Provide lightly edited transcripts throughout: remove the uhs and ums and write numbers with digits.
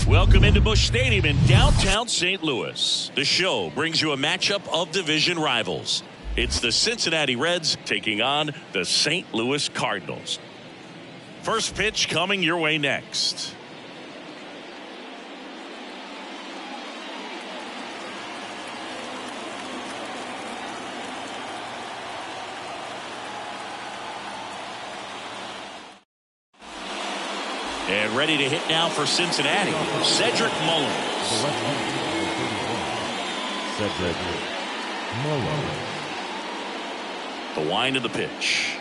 Welcome into Busch Stadium in downtown St. Louis. The show brings you a matchup of division rivals. It's the Cincinnati Reds taking on the St. Louis Cardinals. First pitch coming your way next. And ready to hit now for Cincinnati, Cedric Mullins. Cedric Mullins. The wind of the pitch.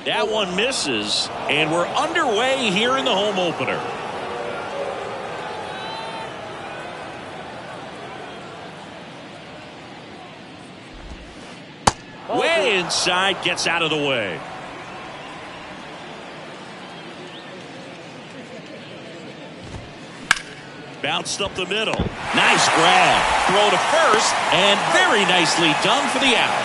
That one misses, and we're underway here in the home opener. Way inside, gets out of the way. Bounced up the middle. Nice grab. Throw to first, and very nicely done for the out.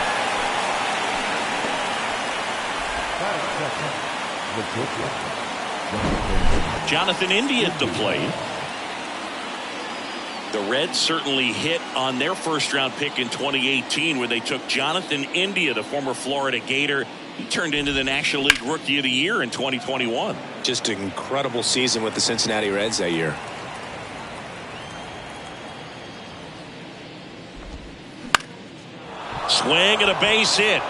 Jonathan India at the plate. The Reds certainly hit on their first-round pick in 2018 when they took Jonathan India, the former Florida Gator. He turned into the National League Rookie of the Year in 2021. Just an incredible season with the Cincinnati Reds that year. Swing and a base hit.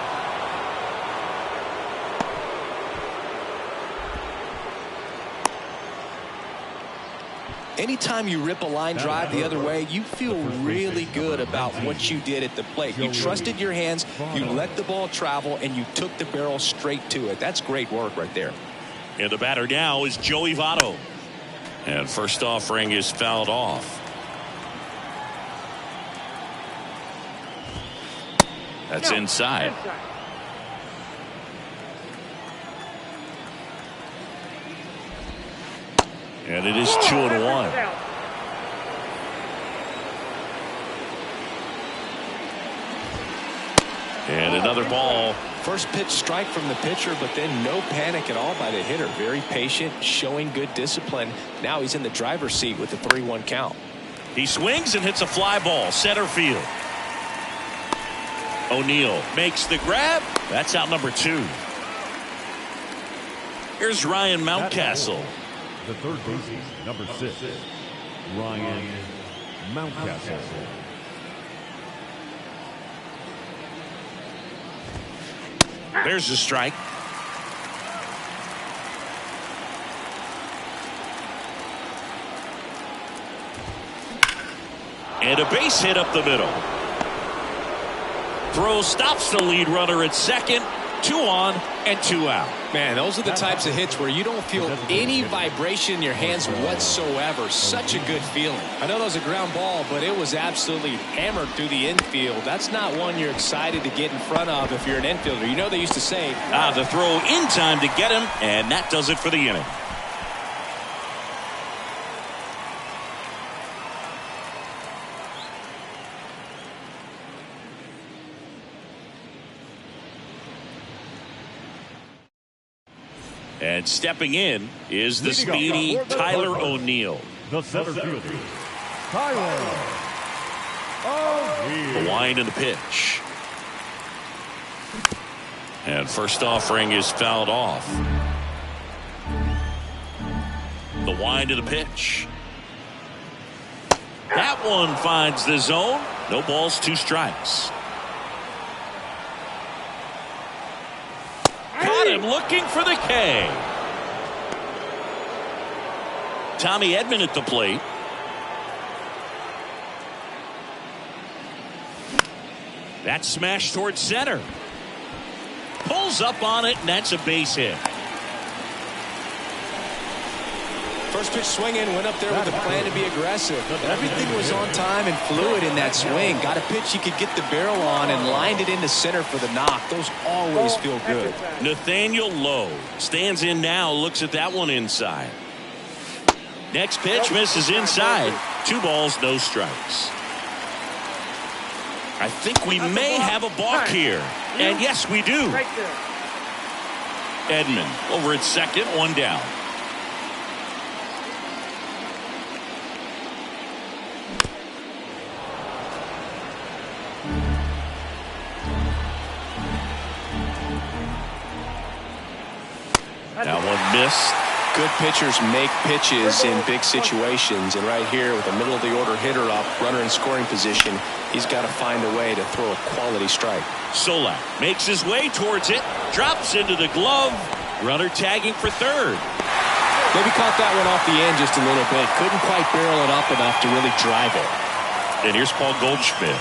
Anytime you rip a line drive the other way, you feel really good about what you did at the plate. You trusted your hands, you let the ball travel, and you took the barrel straight to it. That's great work right there. And the batter now is Joey Votto. And first offering is fouled off. That's inside. And it is 2-1. And another ball. First pitch strike from the pitcher, but then no panic at all by the hitter. Very patient, showing good discipline. Now he's in the driver's seat with the 3-1 count. He swings and hits a fly ball center field. O'Neill makes the grab. That's out number 2. Here's Ryan Mountcastle. The third baseman, number 6, Ryan Mountcastle. There's the strike. And a base hit up the middle. Throw stops the lead runner at second. 2 on and 2 out. Man, those are the types of hits where you don't feel any vibration in your hands whatsoever. Such a good feeling. I know that was a ground ball, but it was absolutely hammered through the infield. That's not one you're excited to get in front of if you're an infielder. You know they used to say, the throw in time to get him, and that does it for the inning. And stepping in is the speedy Tyler O'Neill. The center fielder, Tyler O'Neill. The wind and the pitch. And first offering is fouled off. The wind of the pitch. That one finds the zone. No balls, 2 strikes. Caught him looking for the K. Tommy Edman at the plate. That smash towards center. Pulls up on it, and that's a base hit. First pitch swinging, went up there with a plan to be aggressive. Everything was on time and fluid in that swing. Got a pitch he could get the barrel on and lined it into center for the knock. Those always feel good. Nathaniel Lowe stands in now, looks at that one inside. Next pitch misses inside. 2 balls, no strikes. I think we may have a balk here. And yes, we do. Right there. Edman over at second, one down. That one missed. Good pitchers make pitches in big situations, and right here with a middle of the order hitter up, runner in scoring position, he's got to find a way to throw a quality strike. Solak makes his way towards it, drops into the glove, runner tagging for third. Maybe caught that one off the end just a little bit. Couldn't quite barrel it up enough to really drive it. And here's Paul Goldschmidt.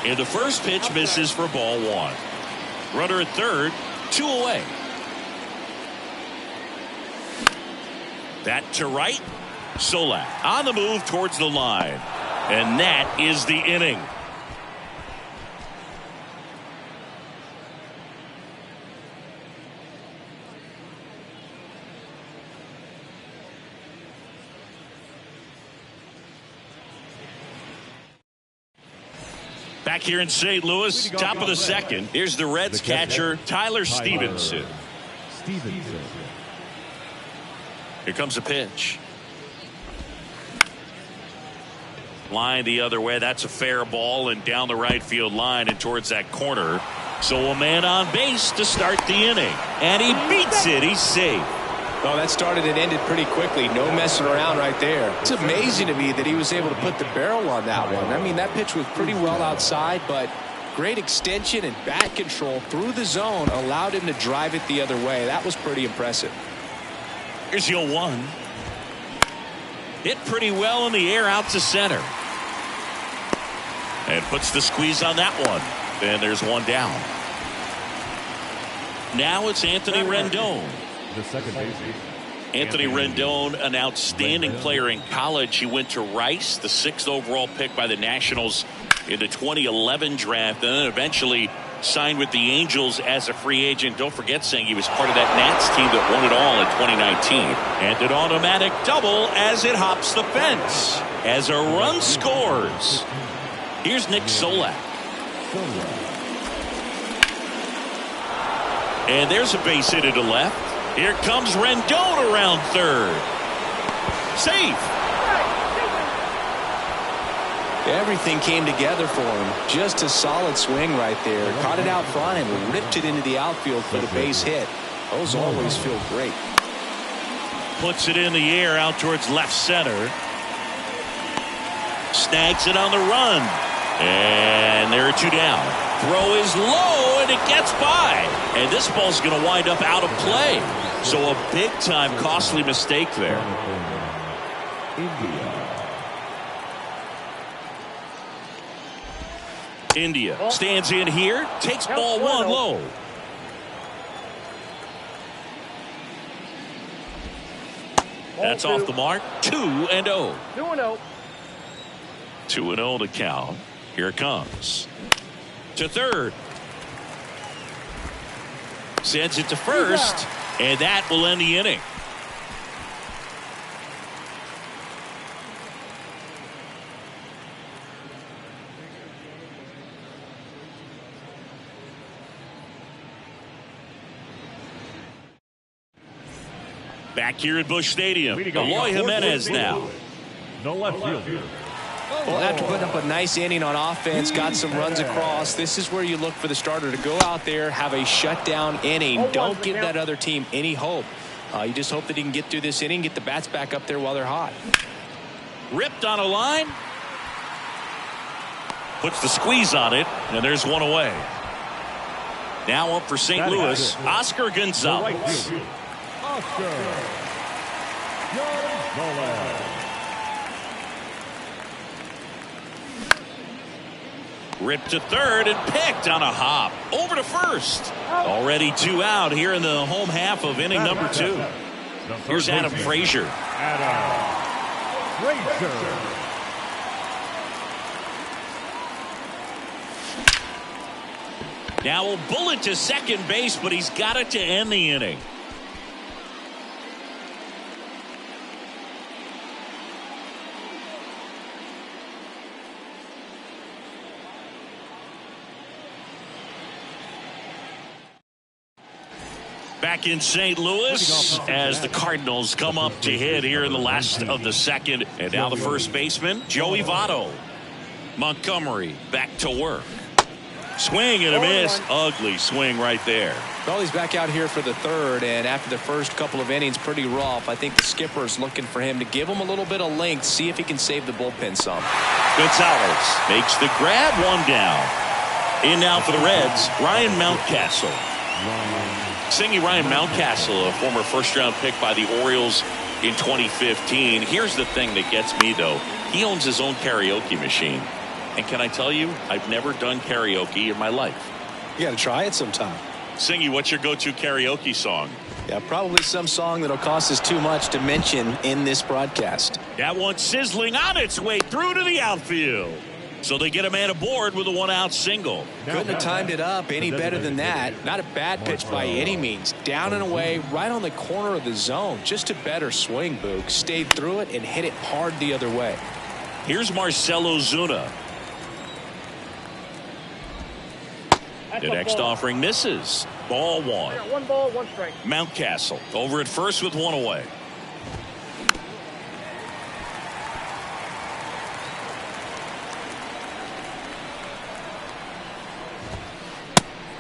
And the first pitch misses for ball one. Runner at third, 2 away. That to right. Solak on the move towards the line. And that is the inning. Back here in St. Louis, top of the second. Here's the Reds catcher, Tyler Stevenson. Here comes a pitch. Line the other way. That's a fair ball and down the right field line and towards that corner. So a man on base to start the inning. And he beats it. He's safe. Well, that started and ended pretty quickly. No messing around right there. It's amazing to me that he was able to put the barrel on that one. I mean, that pitch was pretty well outside, but great extension and bat control through the zone allowed him to drive it the other way. That was pretty impressive. Here's the 0-1. Hit pretty well in the air out to center. And puts the squeeze on that one. And there's one down. Now it's Anthony Rendon. The second baseman. Anthony Rendon, an outstanding player in college. He went to Rice, the 6th overall pick by the Nationals in the 2011 draft, and then eventually signed with the Angels as a free agent. Don't forget, saying he was part of that Nats team that won it all in 2019. And an automatic double as it hops the fence. As a run scores. Here's Nick Solak. And there's a base hit to left. Here comes Rendon around third. Safe. Everything came together for him. Just a solid swing right there. Caught it out front and ripped it into the outfield for the base hit. Those always feel great. Puts it in the air out towards left center. Snags it on the run. And there are 2 down. Throw is low and it gets by. And this ball's going to wind up out of play. So a big time costly mistake there. India stands in here, takes ball 1 low. That's off the mark. 2-0. 2-0. 2-0 to count. Here it comes. To third. Sends it to first. And that will end the inning. Back here at Busch Stadium, Eloy Jimenez now. No left fielder. Well, after putting up a nice inning on offense, got some runs across, this is where you look for the starter to go out there, have a shutdown inning. Don't give that other team any hope. You just hope that he can get through this inning, get the bats back up there while they're hot. Ripped on a line. Puts the squeeze on it, and there's 1 away. Now up for St. Louis, Oscar Gonzalez. Oscar Gonzalez. Ripped to third and picked on a hop. Over to first. Already 2 out here in the home half of inning number 2. Here's Adam Frazier. Now a bullet to second base, but he's got it to end the inning. Back in St. Louis as the Cardinals come up to hit here in the last of the second. And now the first baseman, Joey Votto. Montgomery back to work. Swing and a miss. Ugly swing right there. Well, he's back out here for the third, and after the first couple of innings, pretty rough. I think the skipper's looking for him to give him a little bit of length, see if he can save the bullpen some. Gonzalez makes the grab, one down. In now for the Reds, Ryan Mountcastle. Singing Ryan Mountcastle, a former first-round pick by the Orioles in 2015. Here's the thing that gets me, though. He owns his own karaoke machine. And can I tell you, I've never done karaoke in my life. You got to try it sometime. Singy, what's your go-to karaoke song? Yeah, probably some song that'll cost us too much to mention in this broadcast. That one sizzling on its way through to the outfield. So they get a man aboard with a one-out single. Couldn't have timed it up any better than that. Not a bad pitch by any means. Down and away, right on the corner of the zone. Just a better swing, Boog. Stayed through it and hit it hard the other way. Here's Marcell Ozuna. The next offering misses. Ball one. One ball, one strike. Mountcastle over at first with one away.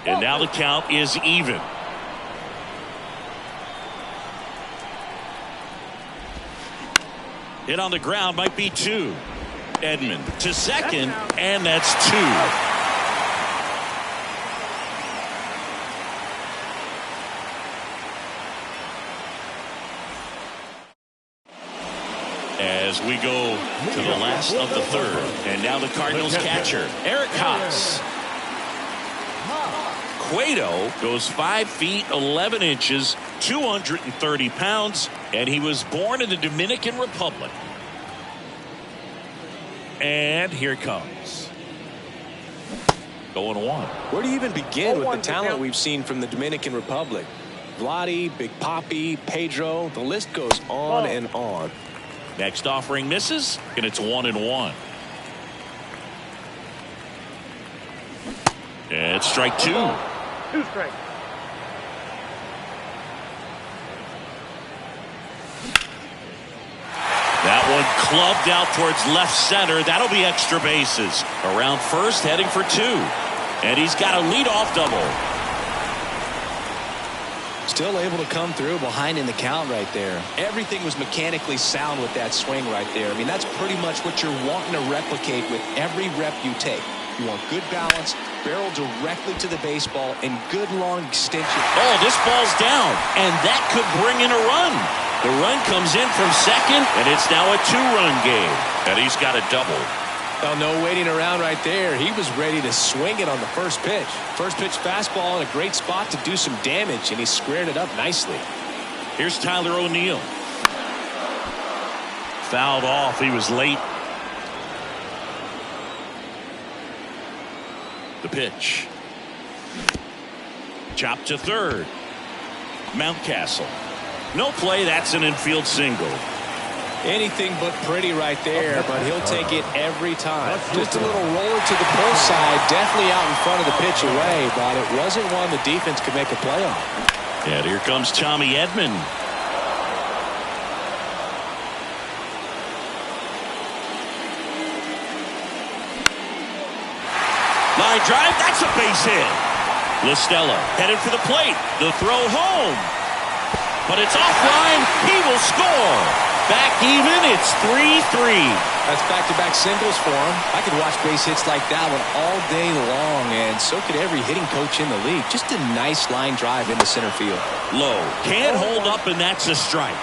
And now the count is even. Hit on the ground might be two. Edman to second, and that's two. As we go to the last of the third. And now the Cardinals catcher, Eric Haas. Cueto goes 5 feet 11 inches, 230 pounds, and he was born in the Dominican Republic. And here it comes. Going one. Where do you even begin with the talent we've seen from the Dominican Republic? Vladdy, Big Papi, Pedro, the list goes on and on. Next offering misses, and it's 1-1. And it's strike two. Two strikes. That one clubbed out towards left center. That'll be extra bases. Around first, heading for two. And he's got a leadoff double. Still able to come through behind in the count right there. Everything was mechanically sound with that swing right there. I mean, that's pretty much what you're wanting to replicate with every rep you take. You want good balance, barrel directly to the baseball, and good long extension. Oh, this ball's down, and that could bring in a run. The run comes in from second, and it's now a two-run game. And he's got a double. Oh, no waiting around right there. He was ready to swing it on the first pitch. First pitch fastball in a great spot to do some damage, and he squared it up nicely. Here's Tyler O'Neill. Fouled off. He was late. The pitch. Chop to third. Mountcastle. No play. That's an infield single. Anything but pretty right there, but he'll take it every time. Just a little roller to the pull side, definitely out in front of the pitch away, but it wasn't one the defense could make a play on. And here comes Tommy Edman. Line drive, that's a base hit. LaStella headed for the plate. The throw home. But it's offline. He will score. Back even, it's 3-3. That's back-to-back singles for him. I could watch base hits like that one all day long, and so could every hitting coach in the league. Just a nice line drive into center field. Low. Can't hold up, and that's a strike.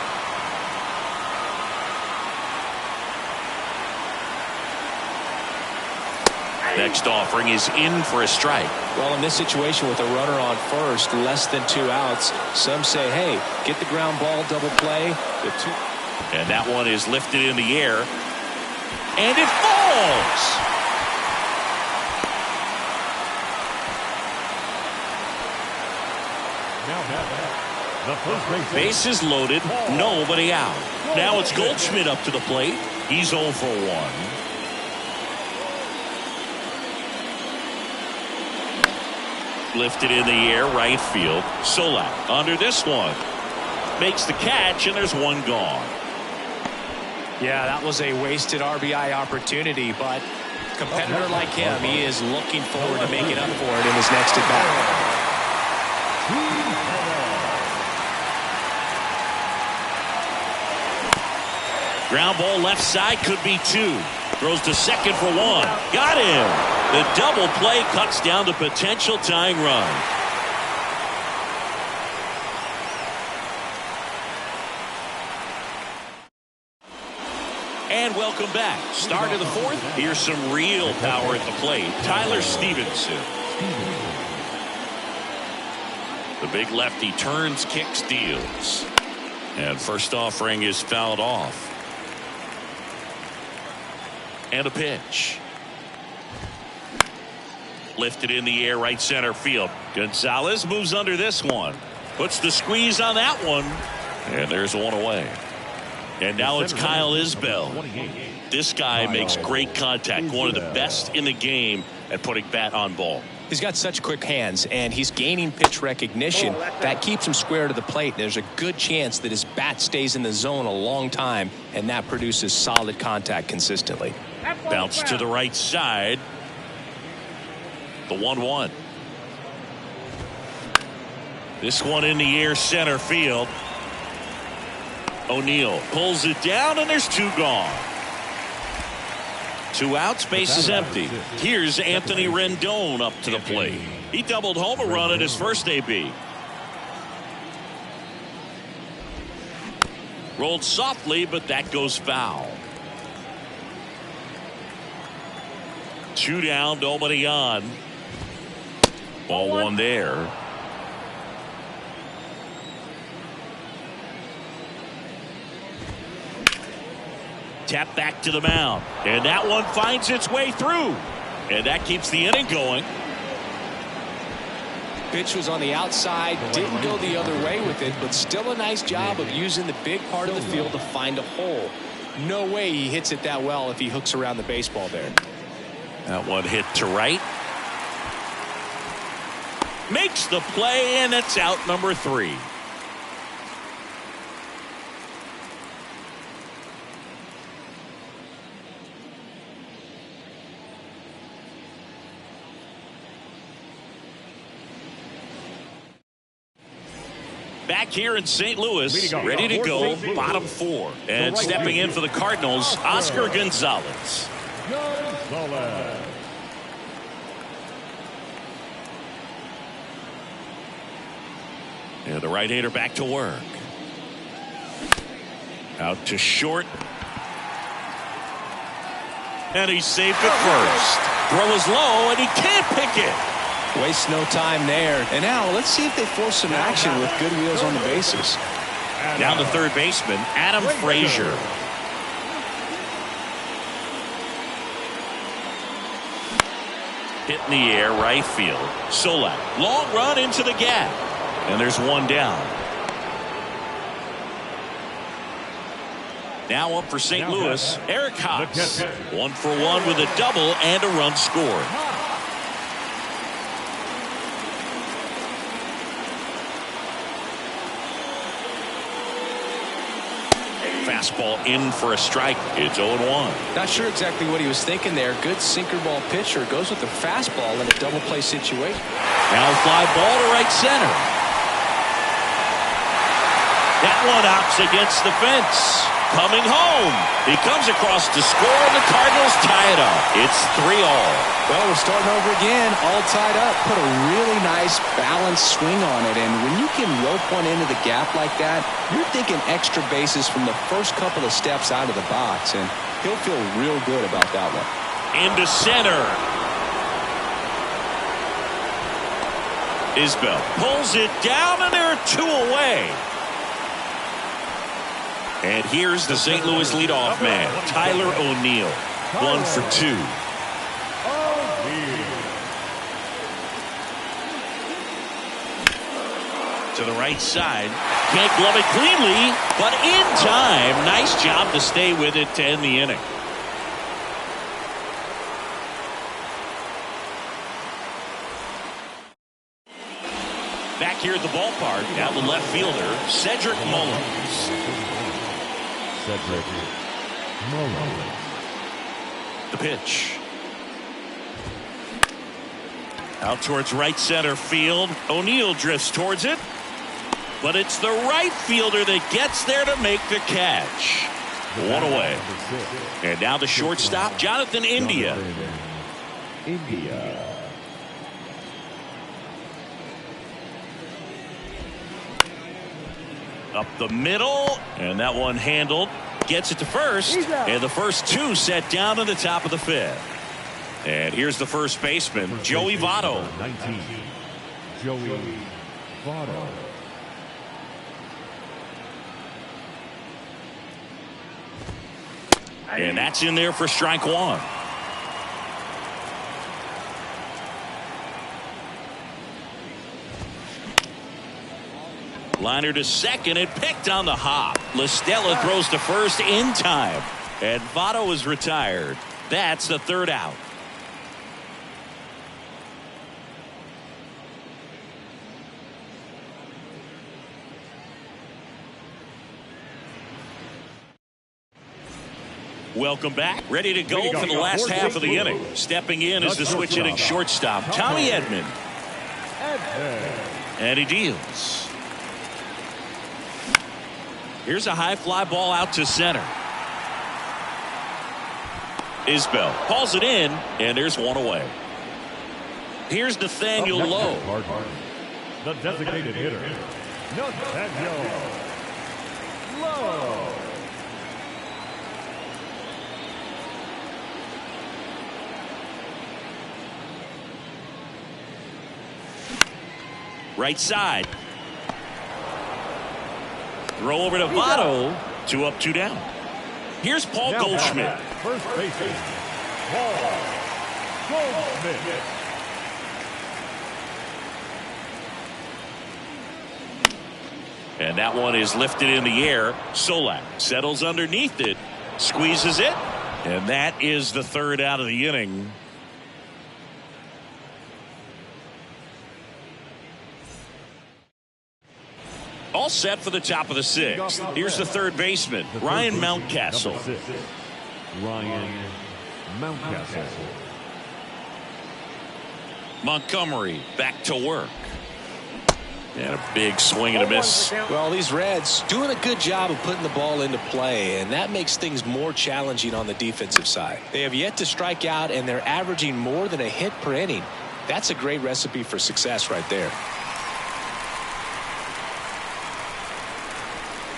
Next offering is in for a strike. Well, in this situation with a runner on first, less than 2 outs, some say, hey, get the ground ball, double play. And that one is lifted in the air. And it falls. Bases loaded, nobody out. Now it's Goldschmidt up to the plate. He's 0 for 1. Lifted in the air, right field. Solak under this one. Makes the catch, and there's one gone. Yeah, that was a wasted RBI opportunity, but competitor like him, he is looking forward to making up for it in his next at bat. Ground ball left side, could be two. Throws to second for one. Got him. The double play cuts down the potential tying run. And welcome back. Start of the fourth. Here's some real power at the plate. Tyler Stevenson. The big lefty turns, kicks, deals. And first offering is fouled off. And a pitch. Lifted in the air, right center field. Gonzalez moves under this one. Puts the squeeze on that one. And there's one away. And now it's Kyle Isbell. This guy makes great contact. One of the best in the game at putting bat on ball. He's got such quick hands, and he's gaining pitch recognition. That keeps him square to the plate. There's a good chance that his bat stays in the zone a long time, and that produces solid contact consistently. Bounce to the right side. The 1-1. This one in the air, center field. O'Neill pulls it down, and there's two gone. 2 outs, base is empty. Here's Anthony Rendon up to the plate. He doubled home a run at his first AB. Rolled softly, but that goes foul. 2 down, nobody on. Ball 1 there. Tap back to the mound. And that one finds its way through. And that keeps the inning going. Pitch was on the outside, didn't go the other way with it, but still a nice job of using the big part of the field to find a hole. No way he hits it that well if he hooks around the baseball there. That one hit to right. Makes the play, and it's out number 3. Back here in St. Louis, ready to go, bottom 4. And stepping in for the Cardinals, Oscar Gonzalez. And the right-hander back to work. Out to short. And he saved it first. Throw is low, and he can't pick it. Waste no time there. And now let's see if they force some action with good wheels on the bases. Down to third baseman, Adam Frazier. Hit in the air, right field. Solak, long run into the gap. And there's one down. Now up for St. Louis, Eric Haas. 1 for 1 with a double and a run scored. Fastball in for a strike. It's 0-1. Not sure exactly what he was thinking there. Good sinker ball pitcher goes with the fastball in a double play situation. Now fly ball to right center. That one hops against the fence. Coming home. He comes across to score, and the Cardinals tie it up. It's 3-all. Well, we're starting over again, all tied up. Put a really nice balanced swing on it, and when you can rope one into the gap like that, you're thinking extra bases from the first couple of steps out of the box, and he'll feel real good about that one. Into center. Isbell pulls it down, and there are 2 away. And here's the St. Louis leadoff man, Tyler O'Neill. 1 for 2. To the right side. Can't glove it cleanly, but in time. Nice job to stay with it to end the inning. back here at the ballpark. Now the left fielder, Cedric Mullins. Cedric Mullins. The pitch. Out towards right center field. O'Neill drifts towards it. But it's the right fielder that gets there to make the catch. One away. And now the shortstop, Jonathan India. Up the middle, and that one handled. Gets it to first, and the first two set down to the top of the fifth. And here's the first baseman, Joey Votto. 19. Joey Votto. And that's in there for strike one. Liner to second and picked on the hop. LaStella throws to first in time. And Votto is retired. That's the third out. Welcome back. Ready to go for the last half of the inning. Stepping in is the switch hitting shortstop, Tommy Edman. And he deals. Here's a high fly ball out to center. Isbell hauls it in, and there's one away. Here's Nathaniel Lowe. The designated hitter, Nathaniel Lowe. Right side. Throw over to Votto. 2 up, 2 down. Here's Paul Goldschmidt. First baseman, Paul Goldschmidt. And that one is lifted in the air. Solak settles underneath it, squeezes it, and that is the third out of the inning. All set for the top of the sixth. Here's the third baseman, Ryan Mountcastle. Ryan Mountcastle. Montgomery back to work. And a big swing and a miss. Well, these Reds doing a good job of putting the ball into play, and that makes things more challenging on the defensive side. They have yet to strike out, and they're averaging more than a hit per inning. That's a great recipe for success right there.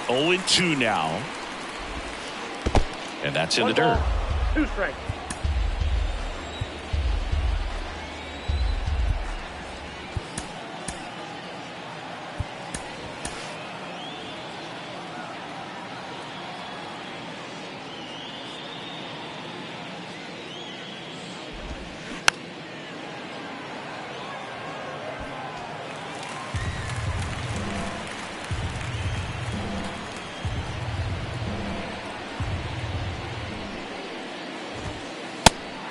0-2 now. And that's in the dirt. 2 strikes.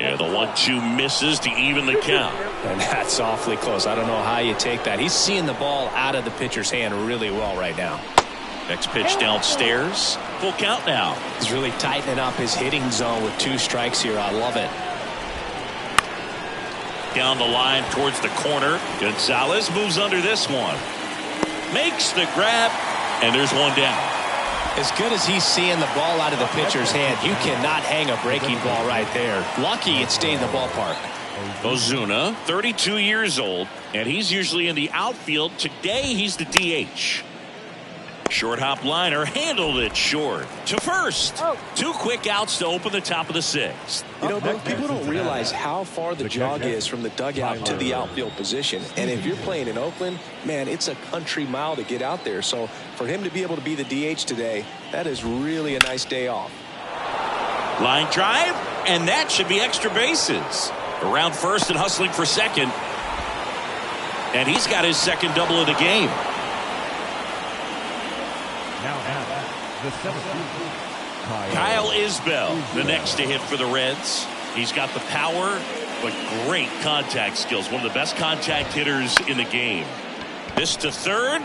Yeah, the 1-2 misses to even the count. And that's awfully close. I don't know how you take that. He's seeing the ball out of the pitcher's hand really well right now. Next pitch downstairs. Full count now. He's really tightening up his hitting zone with 2 strikes here. I love it. Down the line towards the corner. Gonzalez moves under this one. Makes the grab, and there's one down. As good as he's seeing the ball out of the pitcher's hand, you cannot hang a breaking ball right there. Lucky it stayed in the ballpark. Ozuna, 32 years old, and he's usually in the outfield. Today, he's the DH. Short hop liner handled it short to first. 2 quick outs to open the top of the sixth. You know, most people don't realize how far the jog is from the dugout to the outfield position. And if you're playing in Oakland, man, it's a country mile to get out there. So for him to be able to be the DH today, that is really a nice day off. Line drive, and that should be extra bases. Around first and hustling for second. And he's got his second double of the game. Now at the 7th, Kyle Isbell, the next to hit for the Reds. He's got the power, but great contact skills. One of the best contact hitters in the game. This to third.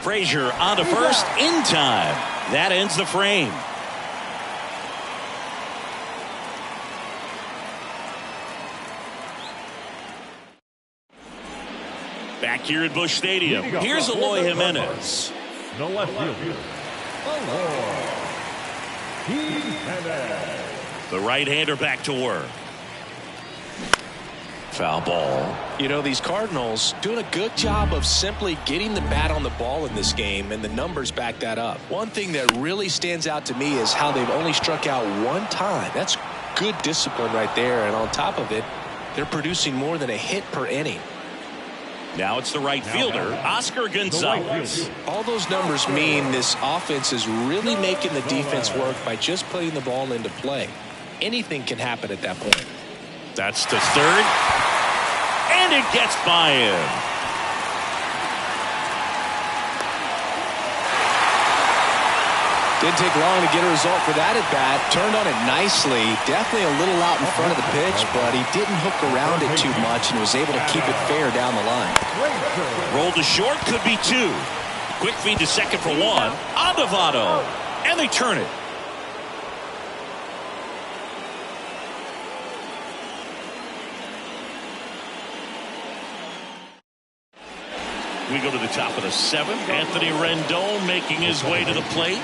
Frazier on to first in time. That ends the frame. Back here at Busch Stadium, here's Eloy Jimenez. The left fielder, The right-hander back to work. Foul ball. You know, these Cardinals doing a good job of simply getting the bat on the ball in this game, and the numbers back that up. One thing that really stands out to me is how they've only struck out one time. That's good discipline right there, and on top of it, they're producing more than a hit per inning. Now it's the right fielder, Oscar Gonzalez. All those numbers mean this offense is really making the defense work by just putting the ball into play. Anything can happen at that point. That's to third. And it gets by him. Didn't take long to get a result for that at bat. Turned on it nicely. Definitely a little out in front of the pitch, but he didn't hook around it too much and was able to keep it fair down the line. Roll to short, could be two. Quick feed to second for one. On to Votto. And they turn it. We go to the top of the seventh. Anthony Rendon making his way to the plate.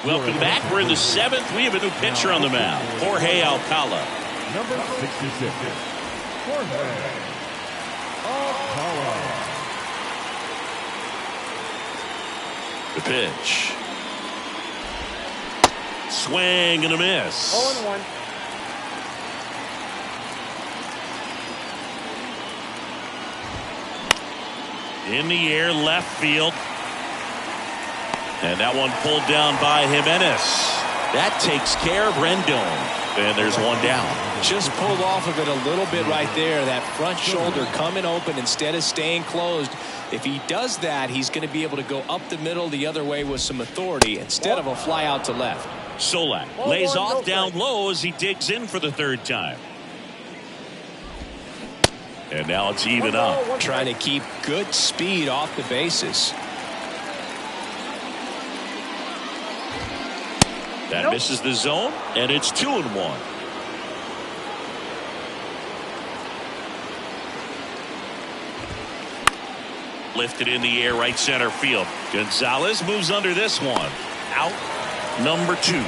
Welcome back. We're in the seventh. We have a new pitcher on the mound, Jorge Alcala. number 66, Jorge Alcala. The pitch. Swing and a miss. 0-1. In the air, left field. And that one pulled down by Jimenez. That takes care of Rendon. And there's one down. Just pulled off of it a little bit right there. That front shoulder coming open instead of staying closed. If he does that, he's going to be able to go up the middle the other way with some authority instead of a fly out to left. Solak lays off down low as he digs in for the third time. And now it's even up. Trying to keep good speed off the bases. That misses the zone, and it's 2-1. Lifted in the air, right center field. Gonzalez moves under this one. Out number 2.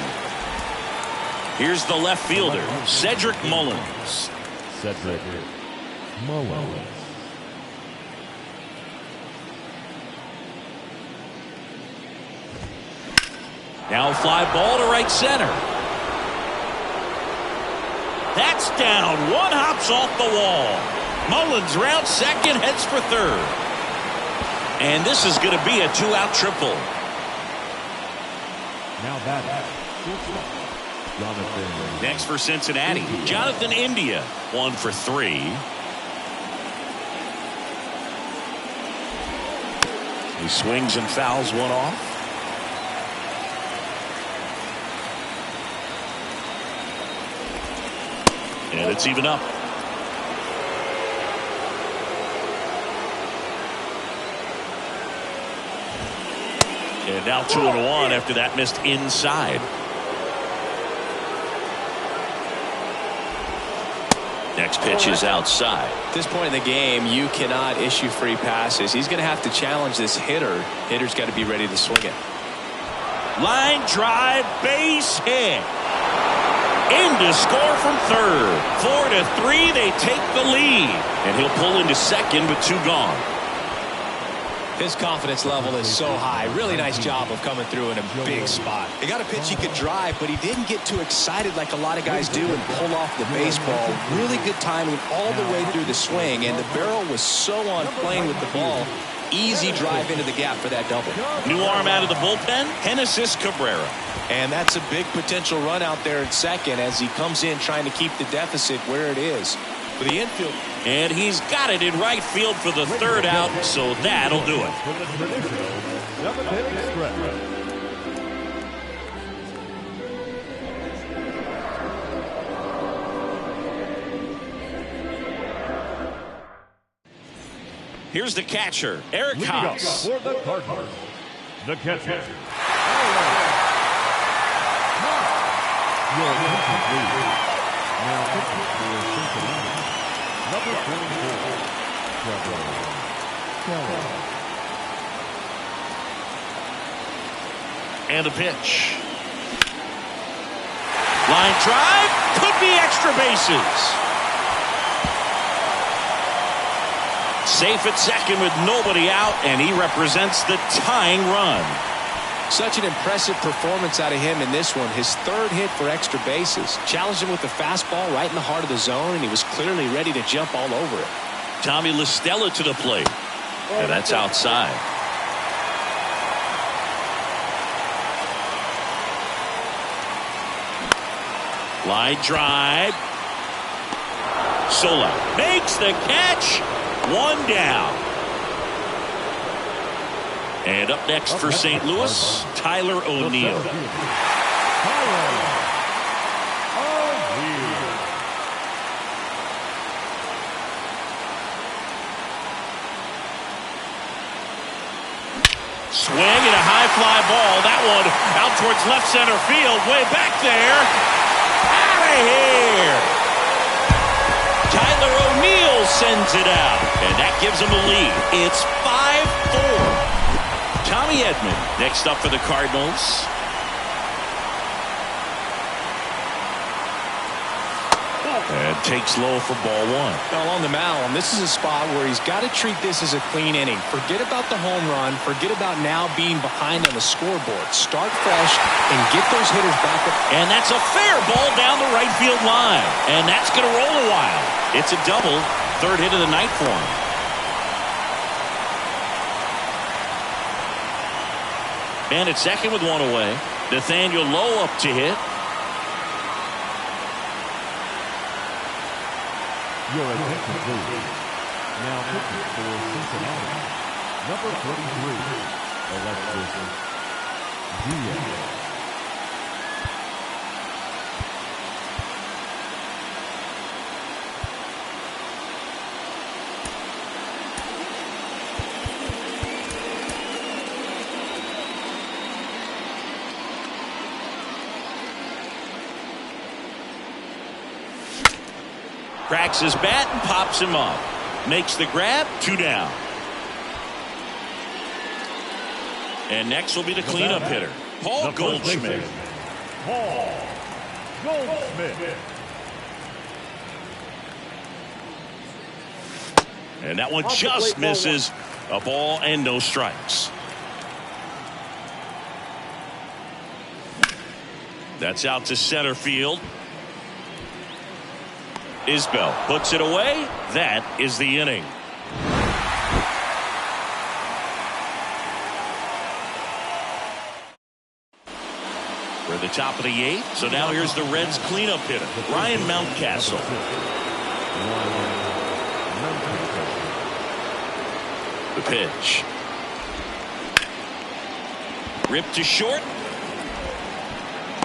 Here's the left fielder, Cedric Mullins. Cedric Mullins. Now fly ball to right center. That's down. One hops off the wall. Mullins round second, heads for third. And this is going to be a 2-out triple. Now batting, Jonathan. Next for Cincinnati, Jonathan India, 1 for 3. He swings and fouls one off. And it's even up. And now 2-1 after that missed inside. Next pitch is outside. At this point in the game, you cannot issue free passes. He's going to have to challenge this hitter. Hitter's got to be ready to swing it. Line drive, base hit. In to score from third. 4-3, they take the lead. And he'll pull into second with 2 gone. His confidence level is so high. Really nice job of coming through in a big spot. He got a pitch he could drive, but he didn't get too excited like a lot of guys do and pull off the baseball. Really good timing all the way through the swing, and the barrel was so on plane with the ball. Easy drive into the gap for that double. New arm out of the bullpen, Genesis Cabrera. And that's a big potential run out there at second as he comes in trying to keep the deficit where it is. For the infield. And he's got it in right field for the third out, so that'll do it. For the traditional 7-inning stretch. Here's the catcher, Eric Leading up Haas. for the Cardinals, the catcher. Your attention, please. Now pitching for Cincinnati, number 44, Trevor Keller. And a pitch. Line drive. Could be extra bases. Safe at second with nobody out, and he represents the tying run. Such an impressive performance out of him in this one. His third hit for extra bases. Challenged him with the fastball right in the heart of the zone, and he was clearly ready to jump all over it. Tommy LaStella to the plate. And that's outside. Line drive. Sola makes the catch. One down. And up next for St. Louis, Tyler O'Neill. Swing and a high fly ball. That one out towards left center field. Way back there. Out of here. Tyler O'Neill sends it out. And that gives him a lead. It's 5-4. Tommy Edman next up for the Cardinals. And takes low for ball one. Well, on the mound, this is a spot where he's got to treat this as a clean inning. Forget about the home run. Forget about now being behind on the scoreboard. Start fresh and get those hitters back up. And that's a fair ball down the right field line. And that's going to roll a while. It's a double. Third hit of the night for him. And at second with one away. Nathaniel Lowe up to hit. Your attention, please. Now pitching for Cincinnati, number 33, Alexis Diaz. Cracks his bat and pops him up. Makes the grab. 2 down. And next will be the cleanup hitter, Paul Goldschmidt. Paul Goldschmidt. And that one just misses. A ball and no strikes. That's out to center field. Isbell puts it away. That is the inning. We're at the top of the 8th. So now here's the Reds cleanup hitter, Ryan Mountcastle. The pitch. Ripped to short.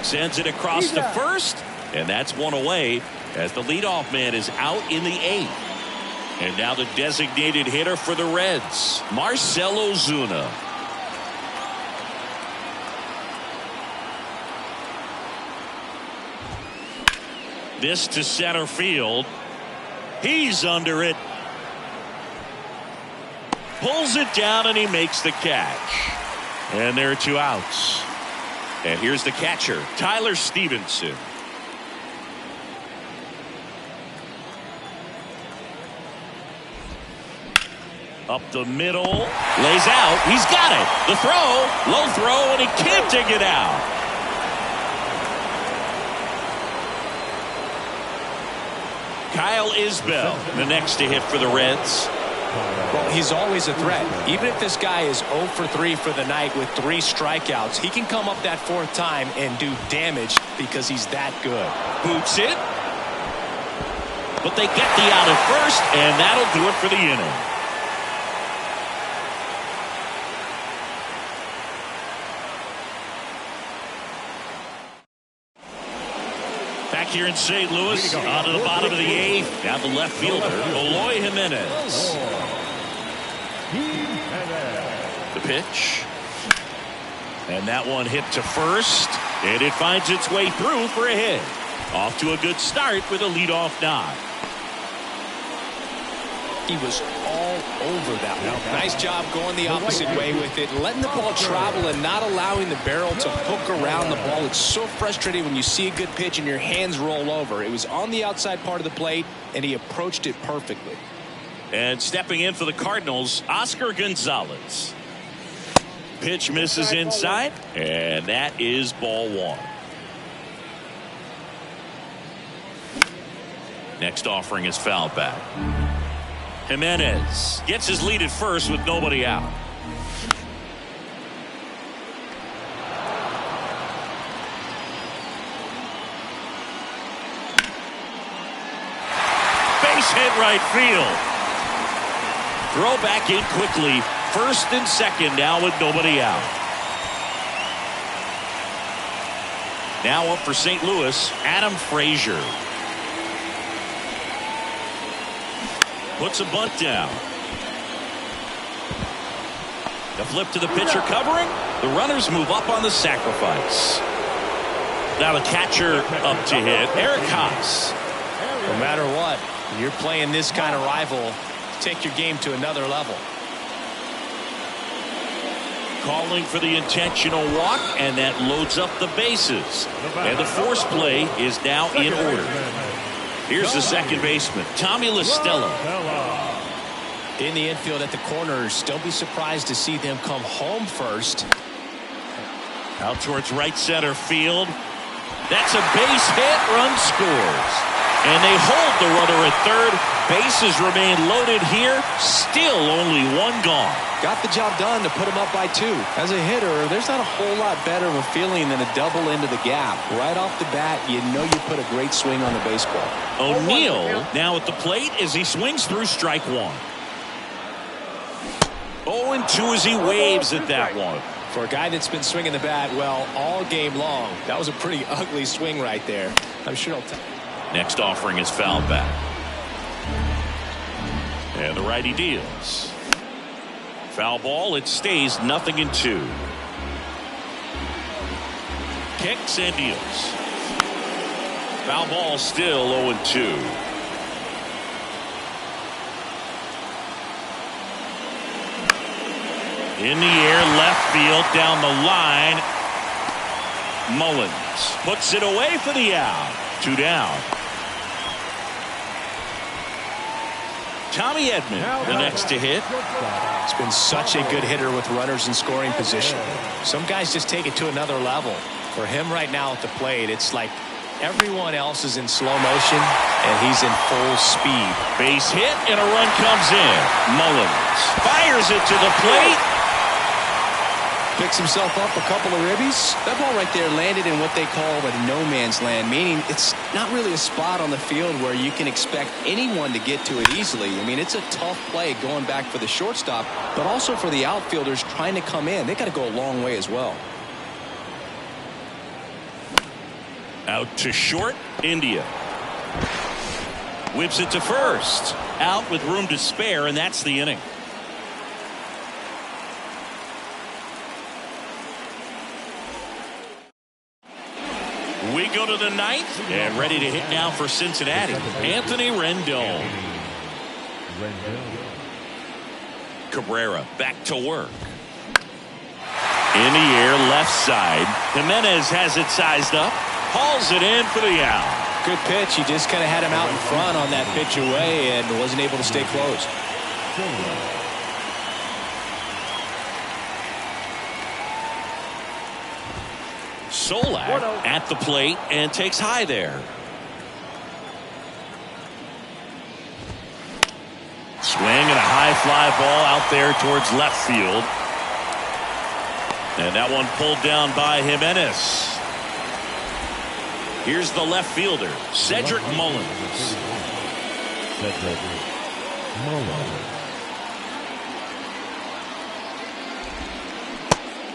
Sends it across to first. And that's one away as the leadoff man is out in the 8th. And now the designated hitter for the Reds, Marcell Ozuna. This to center field. He's under it. Pulls it down and he makes the catch. And there are 2 outs. And here's the catcher, Tyler Stevenson. Up the middle, lays out, he's got it. The throw, low throw, and he can't dig it out. Kyle Isbell, the next to hit for the Reds. Well, he's always a threat. Even if this guy is 0 for 3 for the night with 3 strikeouts, he can come up that 4th time and do damage because he's that good. Boots it. But they get the out at first, and that'll do it for the inning. Back here in St. Louis, on to the bottom of the 8th. Down the left fielder, Eloy Jimenez. The pitch. And that one hit to first. And it finds its way through for a hit. Off to a good start with a leadoff nod. He was all over that one. Nice job going the opposite way with it, letting the ball travel and not allowing the barrel to hook around the ball. It's so frustrating when you see a good pitch and your hands roll over. It was on the outside part of the plate, and he approached it perfectly. And stepping in for the Cardinals, Oscar Gonzalez. Pitch misses inside, and that is ball one. Next offering is fouled back. Jimenez gets his lead at first with nobody out. Base hit right field. Throw back in quickly. First and second now with nobody out. Now up for St. Louis, Adam Frazier. Puts a bunt down. The flip to the pitcher covering. The runners move up on the sacrifice. Now the catcher up to hit. Eric Haas. No matter what, when you're playing this kind of rival, take your game to another level. Calling for the intentional walk, and that loads up the bases. And the force play is now in order. Here's the second baseman, Tommy LaStella. In the infield at the corners, don't be surprised to see them come home first. Out towards right center field. That's a base hit. Run scores. And they hold the runner at third. Bases remain loaded here. Still only one gone. Got the job done to put him up by 2. As a hitter, there's not a whole lot better of a feeling than a double into the gap. Right off the bat, you know you put a great swing on the baseball. O'Neill now at the plate as he swings through strike one. 0-2 as he waves at that one. For a guy that's been swinging the bat, well, all game long, that was a pretty ugly swing right there. I'm sure he'll Next offering is fouled back. And the righty deals. Foul ball, it stays 0-2. Kicks and deals. Foul ball still 0-2. In the air, left field, down the line. Mullins puts it away for the out. 2 down. Tommy Edman, the next to hit. It's been such a good hitter with runners in scoring position. Some guys just take it to another level. For him right now at the plate, it's like everyone else is in slow motion and he's in full speed. Base hit and a run comes in. Mullins fires it to the plate. Picks himself up a couple of ribbies. That ball right there landed in what they call the no man's land, meaning it's not really a spot on the field where you can expect anyone to get to it easily. I mean, it's a tough play going back for the shortstop, but also for the outfielders trying to come in. They got to go a long way as well. Out to short, India. Whips it to first. Out with room to spare, and that's the inning. We go to the ninth, and ready to hit now for Cincinnati, Anthony Rendon. Cabrera back to work. In the air, left side. Jimenez has it sized up. Hauls it in for the out. Good pitch. He just kind of had him out in front on that pitch away and wasn't able to stay close. Solak at the plate and takes high there. Swing and a high fly ball out there towards left field. And that one pulled down by Jimenez. Here's the left fielder, Cedric Mullins.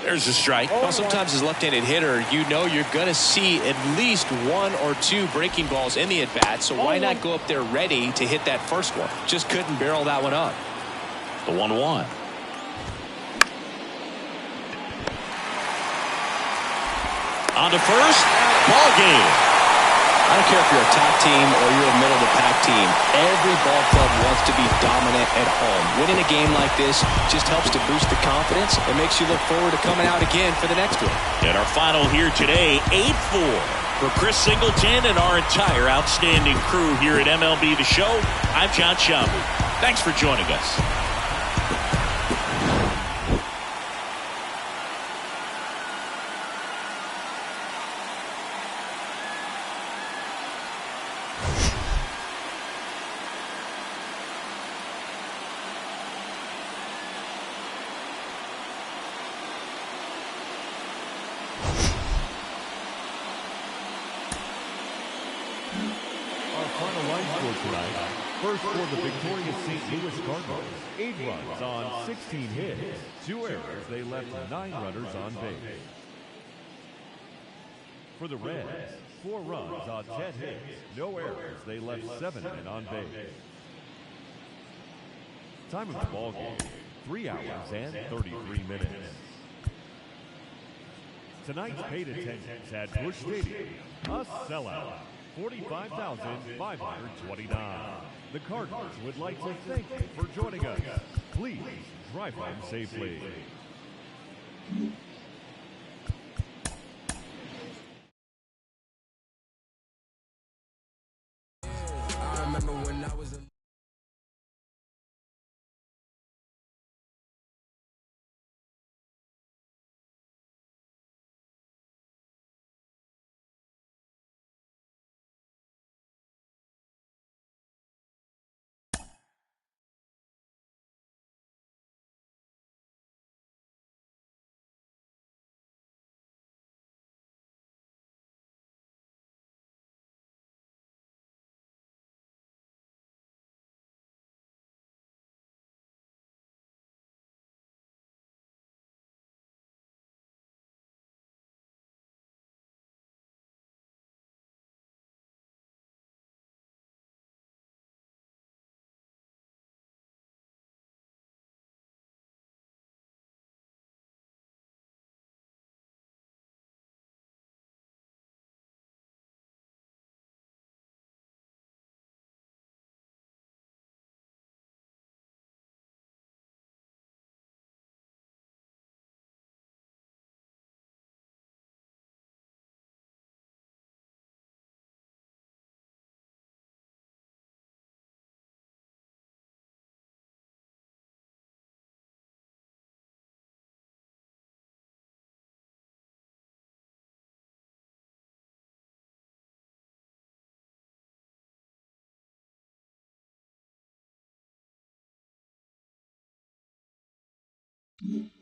There's a strike. Well, sometimes as a left-handed hitter, you know you're going to see at least 1 or 2 breaking balls in the at-bat, so why not go up there ready to hit that first one? Just couldn't barrel that one up. The 1-1. On to first, ball game. I don't care if you're a top team or you're a middle-of-the-pack team. Every ball club wants to be dominant at home. Winning a game like this just helps to boost the confidence and makes you look forward to coming out again for the next one. And our final here today, 8-4. For Chris Singleton and our entire outstanding crew here at MLB The Show, I'm John Shambu. Thanks for joining us. Final line score tonight. First for the victorious St. Louis Cardinals, 8 runs on 16 hits. 2 errors, they left 9 runners on base. For the Reds, 4 runs on 10 hits. No errors, they left 7 men on base. Time of the ball game, 3 hours and 33 minutes. Tonight's paid attendance at Busch Stadium, a sellout. 45,529. The Cardinals would like to thank you for joining us. Please drive home safely. I remember when I was in Mm-hmm.